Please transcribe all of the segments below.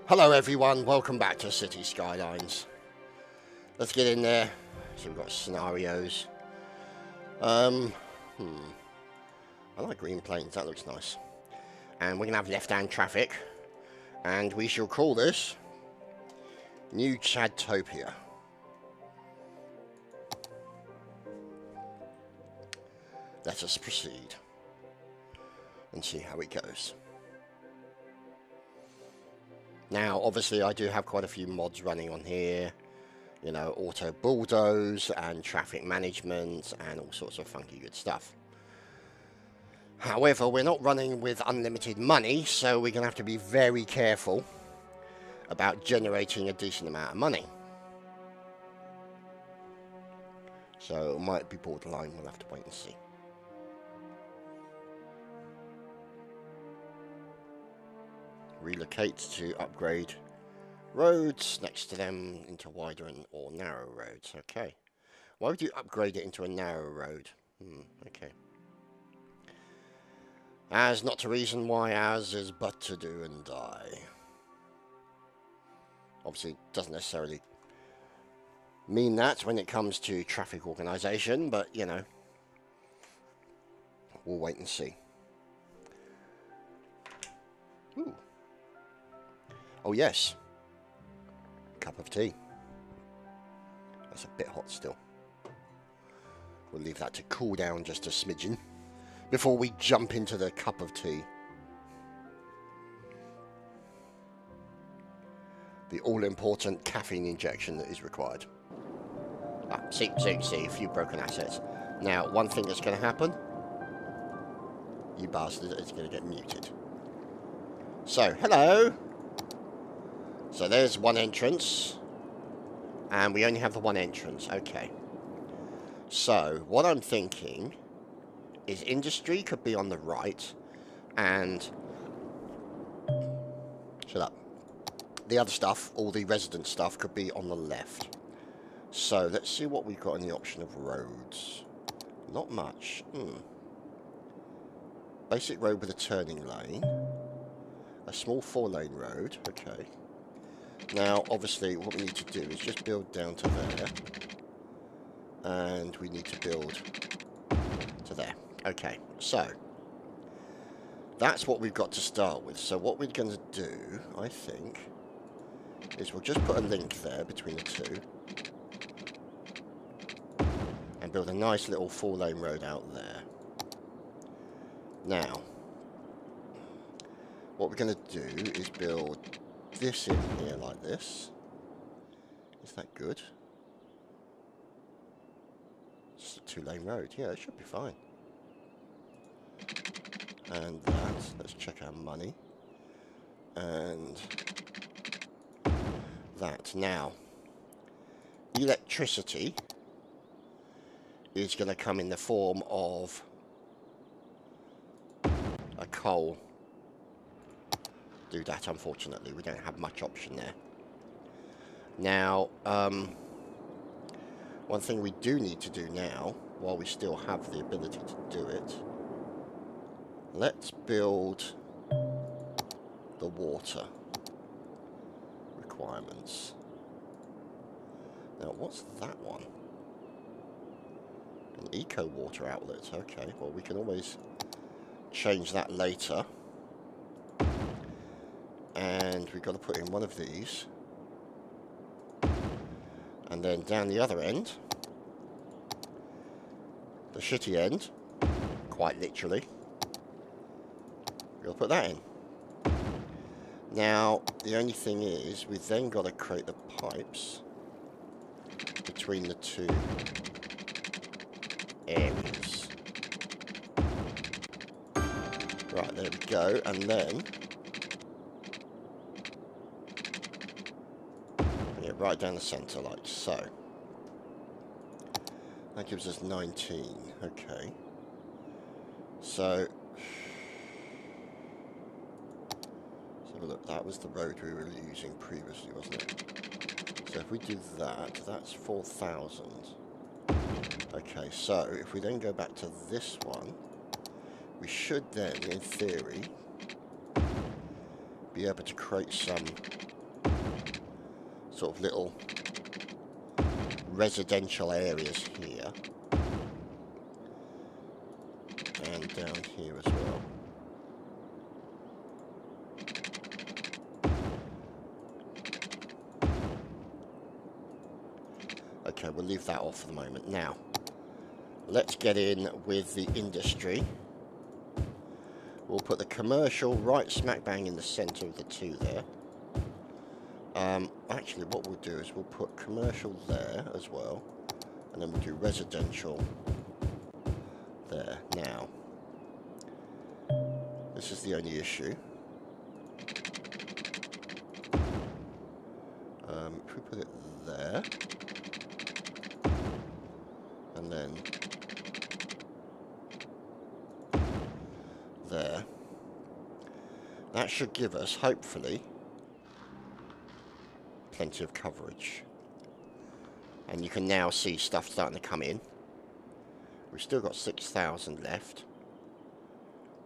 Hello everyone, welcome back to City Skylines. Let's get in there. So we've got scenarios. I like green planes, that looks nice. And we're going to have left-hand traffic. And we shall call this New Chadtopia. Let us proceed and see how it goes. Now, obviously, I do have quite a few mods running on here. You know, auto bulldoze and traffic management and all sorts of funky good stuff. However, we're not running with unlimited money, so we're going to have to be very careful about generating a decent amount of money. So it might be borderline, we'll have to wait and see. Relocate to upgrade roads next to them into wider or narrow roads. Okay. Why would you upgrade it into a narrow road? Okay. As not to reason why, as is but to do and die. Obviously, it doesn't necessarily mean that when it comes to traffic organisation, but, you know, we'll wait and see. Ooh. Oh, yes. Cup of tea. That's a bit hot still. We'll leave that to cool down just a smidgen before we jump into the cup of tea. The all-important caffeine injection that is required. Ah, see, a few broken assets. Now, one thing that's going to happen, you bastard, is going to get muted. So, hello. So there's one entrance, and we only have the one entrance. Okay. So what I'm thinking is industry could be on the right, and shut up. The other stuff, all the resident stuff, could be on the left. So let's see what we've got in the option of roads. Not much. Basic road with a turning lane. A small 4-lane road. Okay. Now, obviously, what we need to do is just build down to there. And we need to build to there. Okay, so that's what we've got to start with. So what we're going to do, I think, is we'll just put a link there between the two. And build a nice little 4-lane road out there. Now, what we're going to do is build this in here like this. Is that good? Just a 2-lane road. Yeah, it should be fine. And that. Let's check our money. And that. Now, electricity is going to come in the form of a coal. Do that, unfortunately. We don't have much option there. Now, one thing we do need to do now, while we still have the ability to do it, let's build the water requirements. Now, what's that one? An eco water outlet. Okay, well, we can always change that later. And we've got to put in one of these. And then down the other end, the shitty end, quite literally, we'll put that in. Now, the only thing is, we've then got to create the pipes between the two areas. Right, there we go, and then right down the centre, like so. That gives us 19. Okay. So, let's have a look. That was the road we were using previously, wasn't it? So if we do that, that's 4,000. Okay, so if we then go back to this one, we should then, in theory, be able to create some sort of little residential areas here. And down here as well. Okay, we'll leave that off for the moment. Now, let's get in with the industry. We'll put the commercial right smack bang in the centre of the two there. Actually, what we'll do is we'll put commercial there as well. And then we'll do residential there. Now, this is the only issue. If we put it there, and then there, that should give us, hopefully, plenty of coverage. And you can now see stuff starting to come in. We've still got 6,000 left.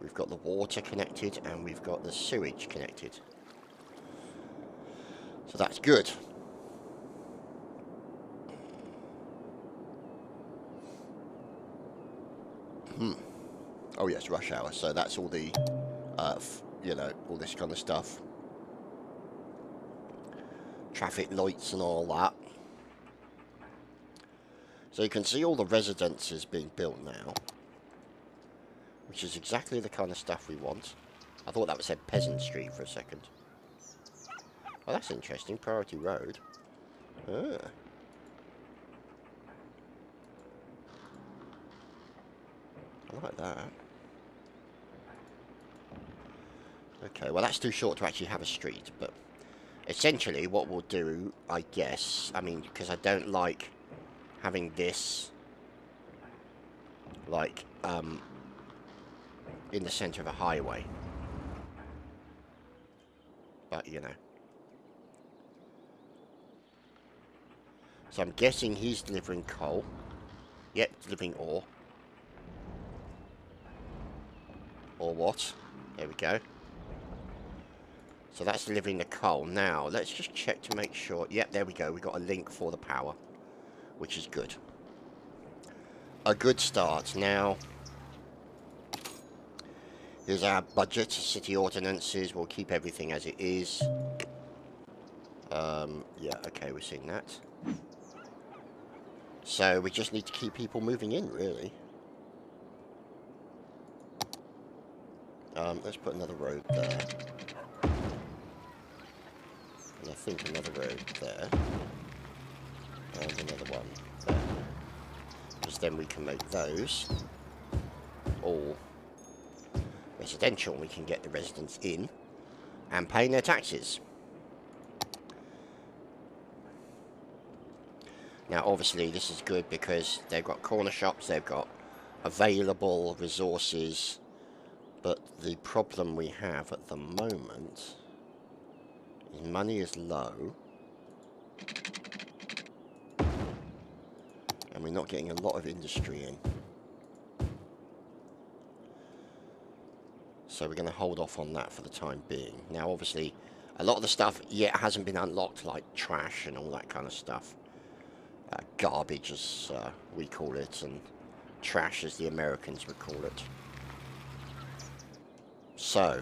We've got the water connected and we've got the sewage connected. So that's good. Oh yes, rush hour. So that's all the, you know, all this kind of stuff. Traffic lights and all that. So you can see all the residences being built now, which is exactly the kind of stuff we want. I thought that was said Peasant Street for a second. Oh, that's interesting. Priority Road. Ah. I like that. Okay, well that's too short to actually have a street, but essentially what we'll do, I guess, I mean, because I don't like having this, like, in the centre of a highway. But, you know. So I'm guessing he's delivering coal. Yep, delivering ore. Or what? There we go. So that's delivering the coal. Now, let's just check to make sure. Yep, there we go. We've got a link for the power, which is good. A good start. Now, here's our budget. City ordinances. We'll keep everything as it is. Yeah, okay, we're seeing that. So, we just need to keep people moving in, really. Let's put another road there. And I think another road there. And another one there. Because then we can make those all residential. We can get the residents in and paying their taxes. Now, obviously, this is good because they've got corner shops, they've got available resources. But the problem we have at the moment is money is low. And we're not getting a lot of industry in. So we're going to hold off on that for the time being. Now, obviously, a lot of the stuff yet hasn't been unlocked, like trash and all that kind of stuff. Garbage, as we call it, and trash, as the Americans would call it. So,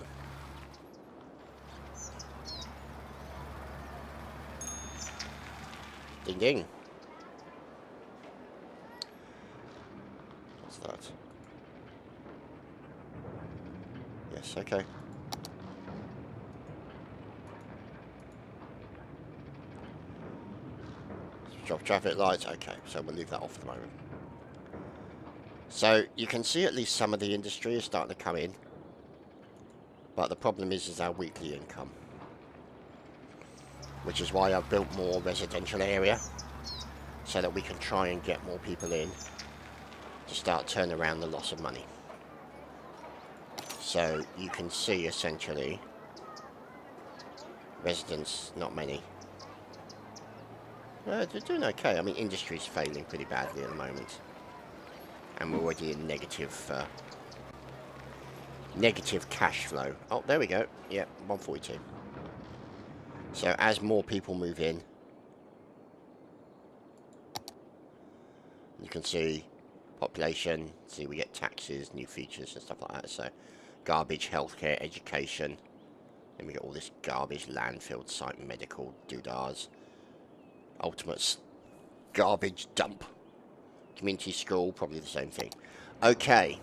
ding ding. What's that? Yes, okay. Stop traffic lights. Okay, so we'll leave that off for the moment. So, you can see at least some of the industry is starting to come in. But the problem is our weekly income. Which is why I've built more residential area. So that we can try and get more people in. To start turning around the loss of money. So you can see essentially. Residents, not many. They're doing okay. I mean, industry's failing pretty badly at the moment. And we're already in negative cash flow. Oh, there we go. Yeah, 142. So as more people move in, You can see population, see we get taxes, new features and stuff like that. So garbage, healthcare, education. Then we get all this garbage, landfill, site, medical, doodahs. Ultimate garbage dump. Community school, probably the same thing. Okay.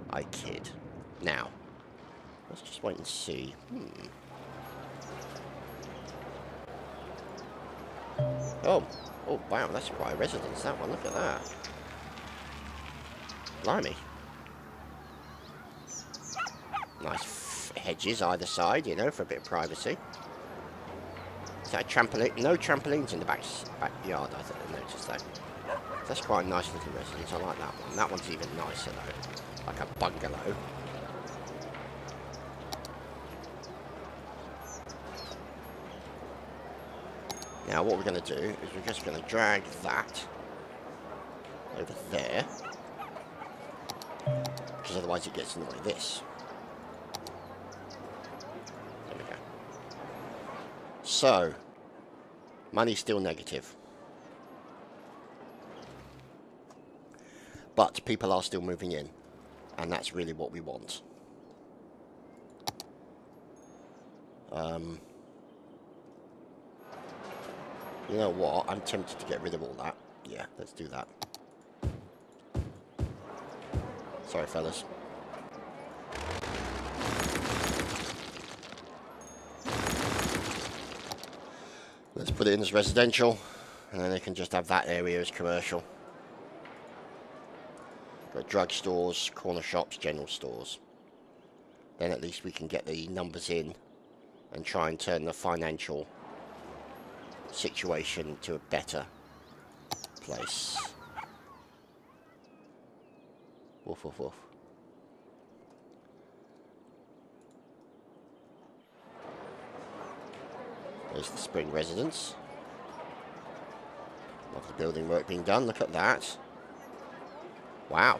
I kid. Now, let's just wait and see. Oh, wow, that's quite a residence, that one. Look at that. Blimey. Nice hedges either side, you know, for a bit of privacy. Is that a trampoline? No trampolines in the backyard, I noticed that. That's quite a nice little residence. I like that one. That one's even nicer, though. Like a bungalow. Now, what we're going to do is we're just going to drag that over there. Because otherwise it gets in the way of this. There we go. So, money's still negative. But people are still moving in. And that's really what we want. You know what? I'm tempted to get rid of all that. Yeah, let's do that. Sorry, fellas. Let's put it in as residential. And then they can just have that area as commercial. Got drugstores, corner shops, general stores. Then at least we can get the numbers in and try and turn the financial situation to a better place. Woof, woof, woof. There's the spring residence. Lovely building work being done. Look at that. Wow.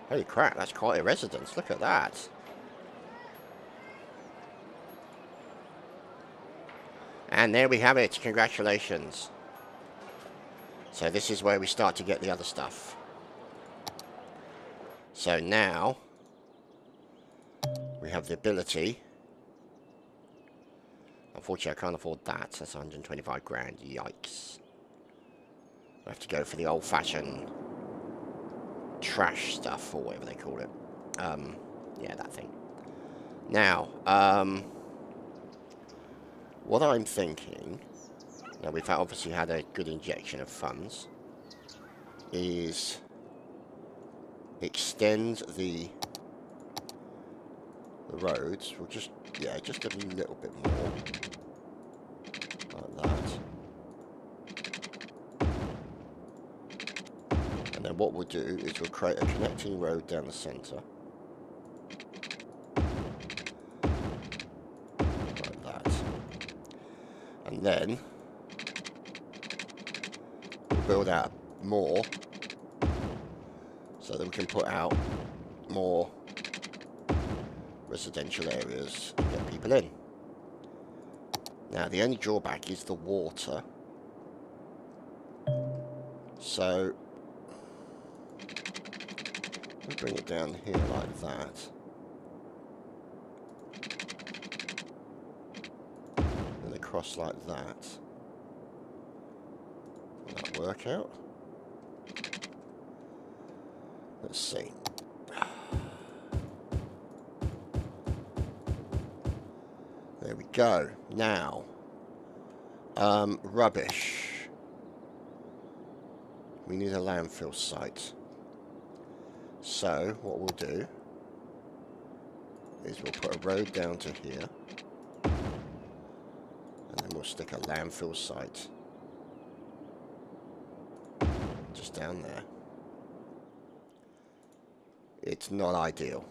Holy crap, that's quite a residence. Look at that. And there we have it. Congratulations. So this is where we start to get the other stuff. So now we have the ability. Unfortunately, I can't afford that. That's 125 grand. Yikes. I have to go for the old-fashioned trash stuff, or whatever they call it. Yeah, that thing. Now, what I'm thinking, now we've obviously had a good injection of funds, is extend the roads. We'll just, yeah, just a little bit more, like that. And then what we'll do is we'll create a connecting road down the centre. Like that. And then we'll build out more so that we can put out more residential areas and get people in. Now the only drawback is the water. So we'll bring it down here like that. And across like that. Will that work out? Let's see. There we go. Now, rubbish. We need a landfill site. So, what we'll do is we'll put a road down to here. And then we'll stick a landfill site just down there. It's not ideal,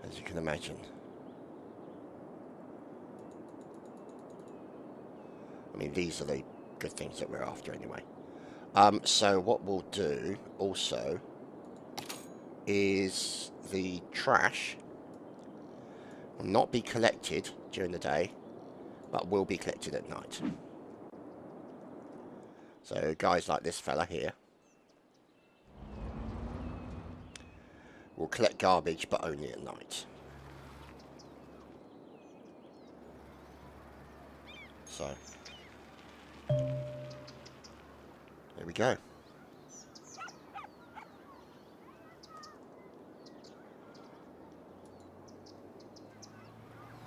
as you can imagine. I mean, these are the good things that we're after anyway. So what we'll do also is the trash will not be collected during the day, but will be collected at night. So guys like this fella here will collect garbage, but only at night. So there we go.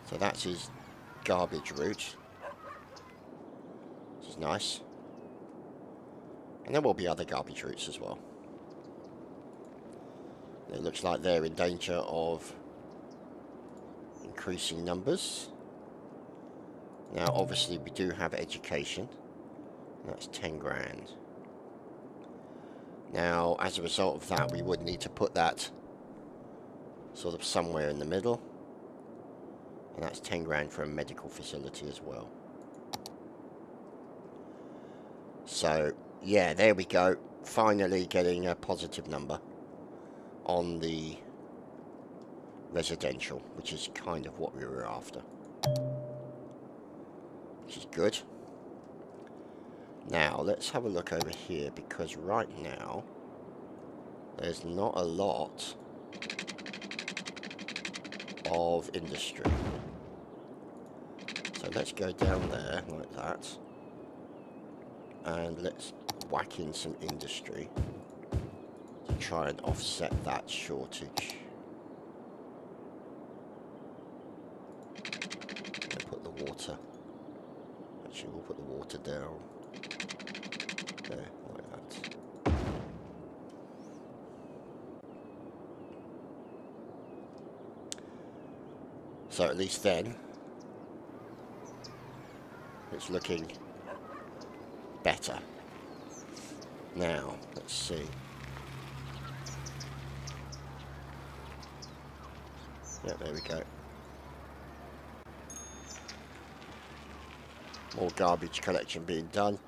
So that's his garbage route, which is nice. And there will be other garbage routes as well. It looks like they're in danger of increasing numbers. Now obviously we do have education. That's 10 grand. Now as a result of that, we would need to put that sort of somewhere in the middle. And that's 10 grand for a medical facility as well. So yeah, there we go. Finally getting a positive number on the residential, which is kind of what we were after. Which is good. Now, let's have a look over here, because right now there's not a lot of industry. So let's go down there like that. And let's whack in some industry to try and offset that shortage. We'll put the water. Actually, we'll put the water down there, like that. So at least then, it's looking better. Now, let's see. Yeah, there we go. More garbage collection being done.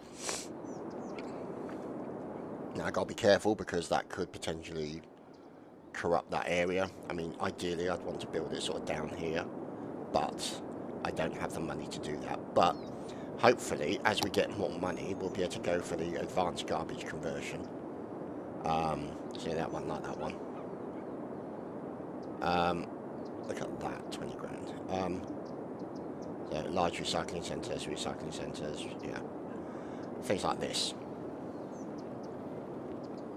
Now, I've got to be careful because that could potentially corrupt that area. I mean, ideally, I'd want to build it sort of down here, but I don't have the money to do that. But hopefully, as we get more money, we'll be able to go for the advanced garbage conversion. See that one, like that one. Look at that, 20 grand. So large recycling centres, yeah. Things like this.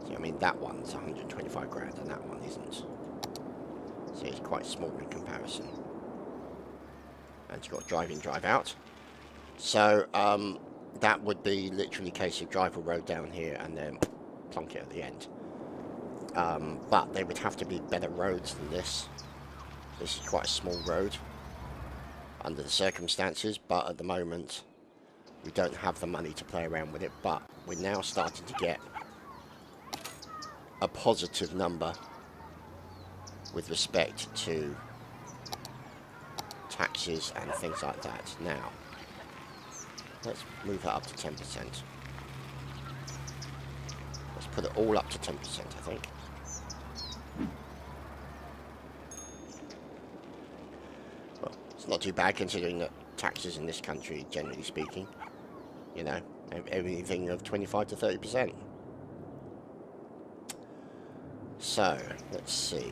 So, I mean, that one's 125 grand and that one isn't. So it's quite small in comparison. And you've got drive in, drive out. So, that would be literally a case of drive a road down here and then plonk it at the end. But there would have to be better roads than this. This is quite a small road under the circumstances, but at the moment we don't have the money to play around with it. But we're now starting to get a positive number with respect to taxes and things like that. Now, let's move that up to 10%. Let's put it all up to 10%, I think. Well, it's not too bad considering that taxes in this country, generally speaking, you know, everything of 25 to 30%. So, let's see.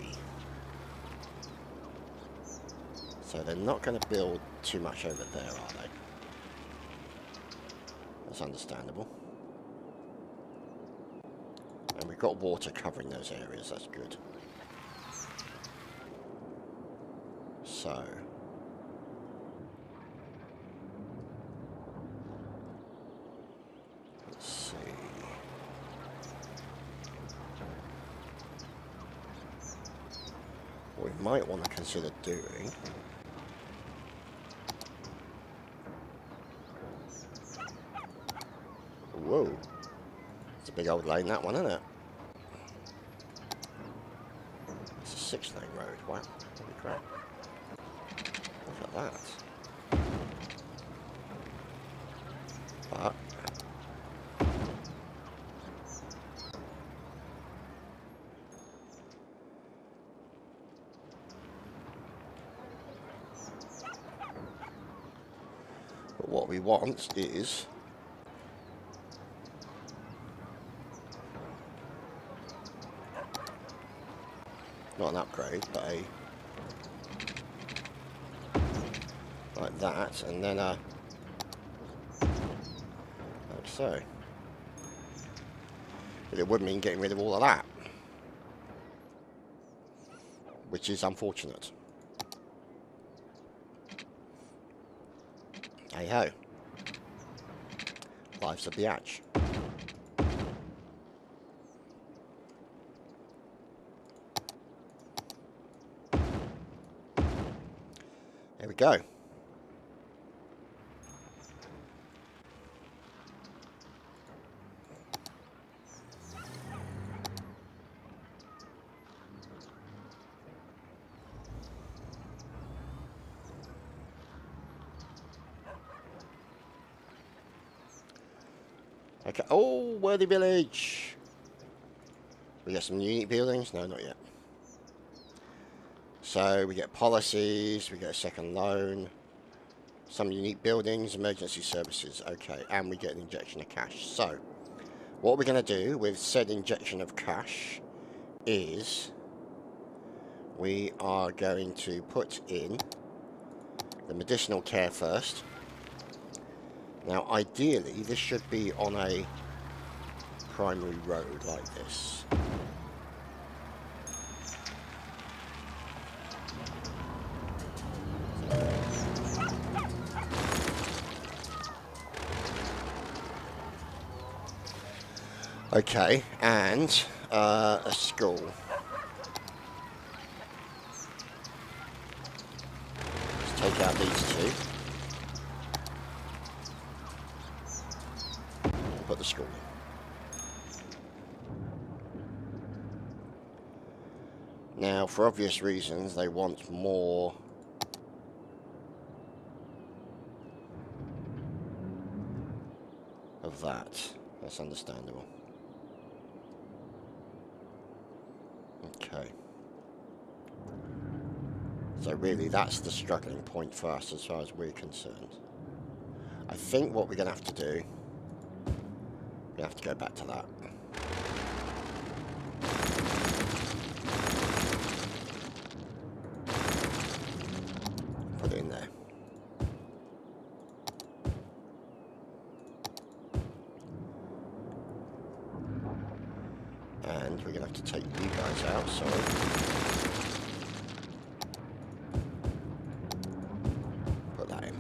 So they're not going to build too much over there, are they? That's understandable. And we've got water covering those areas, that's good. So, let's see. What we might want to consider doing whoa. It's a big old lane, that one, isn't it? It's a 6-lane road. Wow. Holy crap. Look at that. But what we want is not an upgrade, but a like that, and then like so. But it would mean getting rid of all of that, which is unfortunate. Hey ho. Life's a biatch. There we go. Okay. Oh, Worthy Village. We get some unique buildings? No, not yet. So we get policies, we get a second loan, some unique buildings, emergency services. Okay, and we get an injection of cash. So what we're going to do with said injection of cash is we are going to put in the medicinal care first. Now, ideally, this should be on a primary road like this. Okay, and a school. Let's take out these two. And put the school in. Now, for obvious reasons, they want more of that. That's understandable. Okay. So really, that's the struggling point for us as far as we're concerned. I think what we're going to have to do, we have to go back to that. Put it in there. And we're going to have to take you guys out, sorry. Put that in.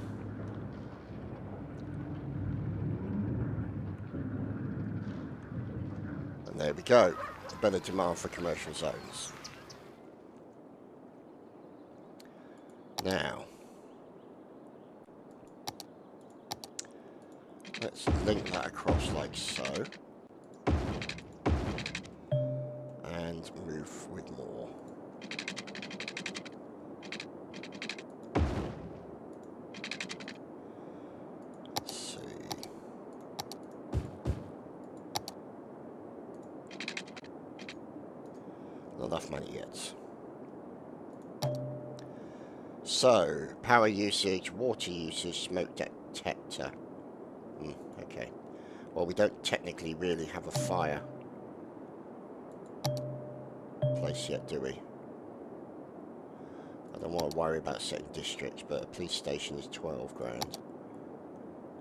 And there we go. Better demand for commercial zones. Now, let's link that across like so. And move with more. Let's see. Not enough money yet. So, power usage, water usage, smoke detector. Okay. Well, we don't technically really have a fire place yet, do we? I don't want to worry about setting districts, but a police station is 12 grand.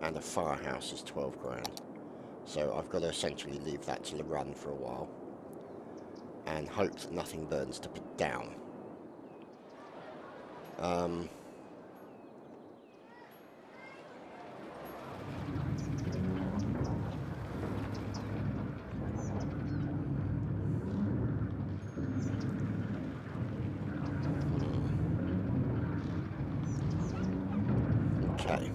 And a firehouse is 12 grand. So I've got to essentially leave that to the run for a while. And hope that nothing burns to put down. Okay.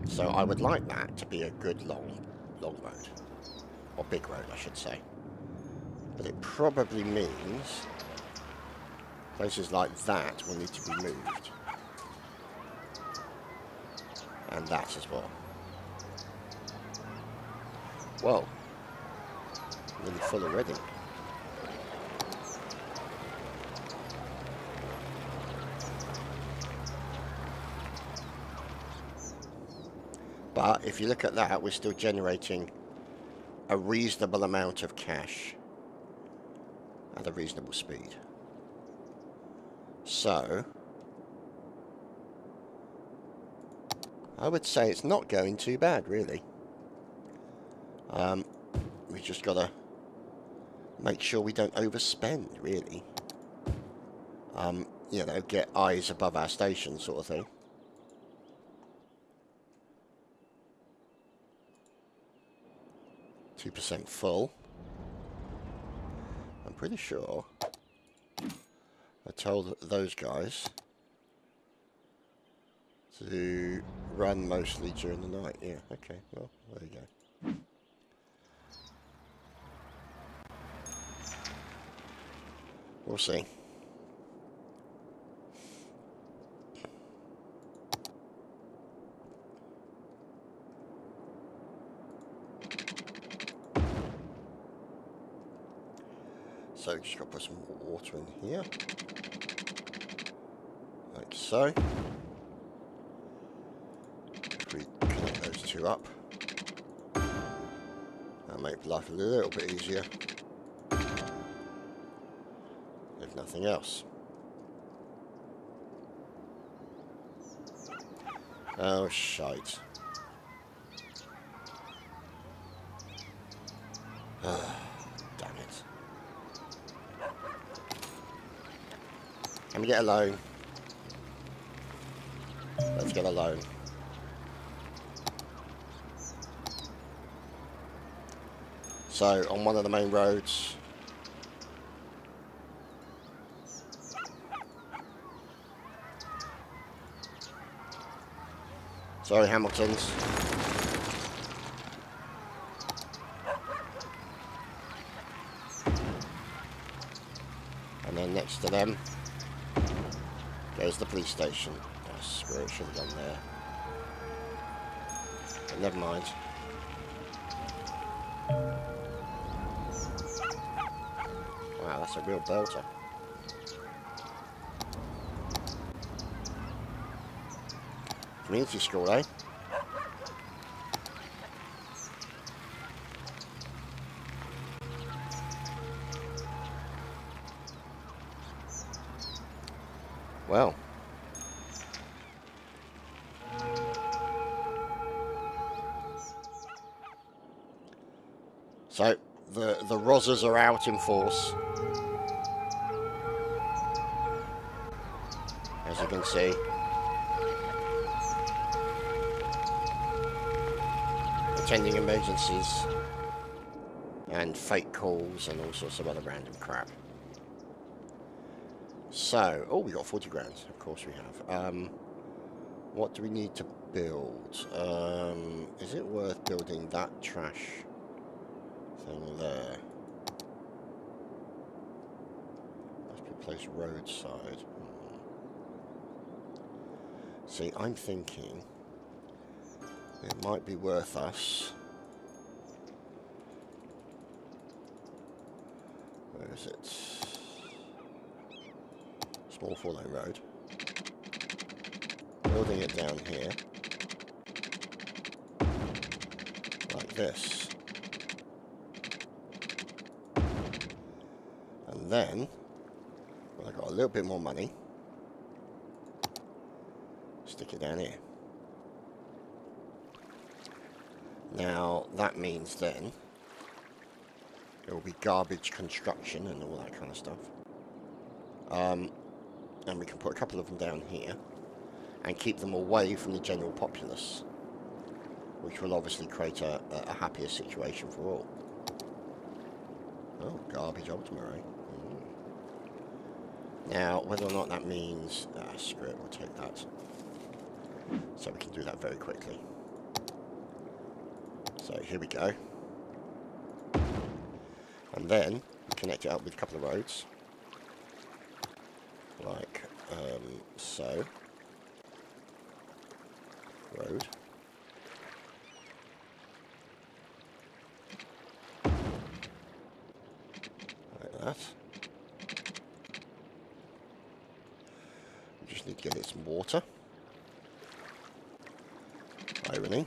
So I would like that to be a good long road. Or big road, I should say. But it probably means places like that will need to be moved. And that as well. Well, really full already. But if you look at that, we're still generating a reasonable amount of cash at a reasonable speed. So I would say it's not going too bad, really. We just got to make sure we don't overspend, really. You know, get eyes above our station sort of thing. %2 full. I'm pretty sure I told those guys to run mostly during the night. Yeah, okay, well, there you go. We'll see. So just got to put some more water in here. Like so. If we connect those two up, that'll make life a little bit easier. If nothing else. Oh, shite. Damn it. Can we get a loan? Let's get a loan. So, on one of the main roads. Sorry, Hamiltons. And then next to them goes the police station. Oh, screw it, should have gone there. But never mind. Wow, that's a real belter. Community school, eh? Well. So, the Rozzers are out in force. As you can see. Attending emergencies. And fake calls and all sorts of other random crap. So, oh, we got 40 grand. Of course we have. What do we need to build? Is it worth building that trash thing there? Must be placed roadside. See, I'm thinking it might be worth us. Where is it? Small 4-lane road. Building it down here. Like this. And then, when I've got a little bit more money, stick it down here. Now, that means then there will be garbage construction and all that kind of stuff. And we can put a couple of them down here and keep them away from the general populace, which will obviously create a happier situation for all. Oh, garbage Ultima, eh? Now, whether or not that means... screw it, we'll take that. So we can do that very quickly. So here we go. And then we connect it up with a couple of roads. Like so. Road. Like that. We just need to get it some water. Irony.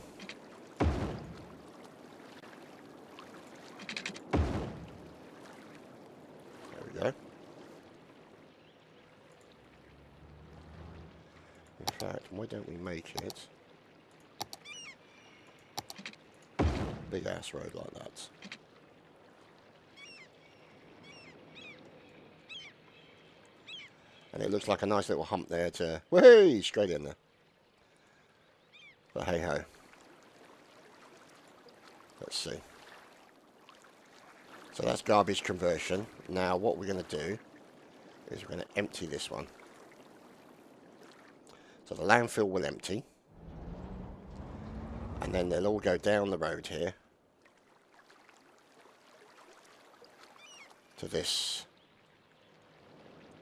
why don't we make it big ass road like that? And it looks like a nice little hump there to, whee, straight in there. But hey ho. Let's see. So that's garbage conversion. Now what we're going to do is we're going to empty this one. So the landfill will empty. And then they'll all go down the road here to this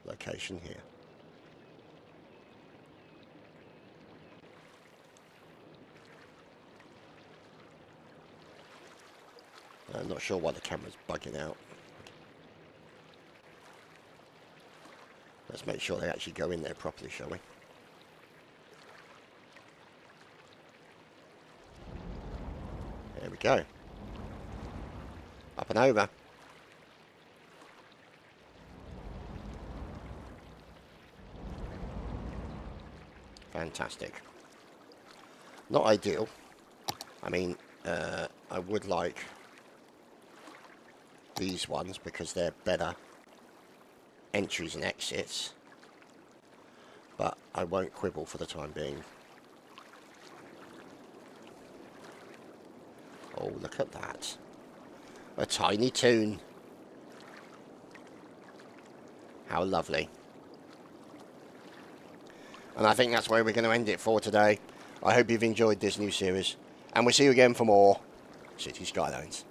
location here. I'm not sure why the camera's bugging out. Let's make sure they actually go in there properly, shall we? There we go. Up and over. Fantastic. Not ideal. I mean, I would like these ones because they're better entries and exits, but I won't quibble for the time being. Oh, look at that. A tiny toon. How lovely. And I think that's where we're going to end it for today. I hope you've enjoyed this new series, and we'll see you again for more City Skylines.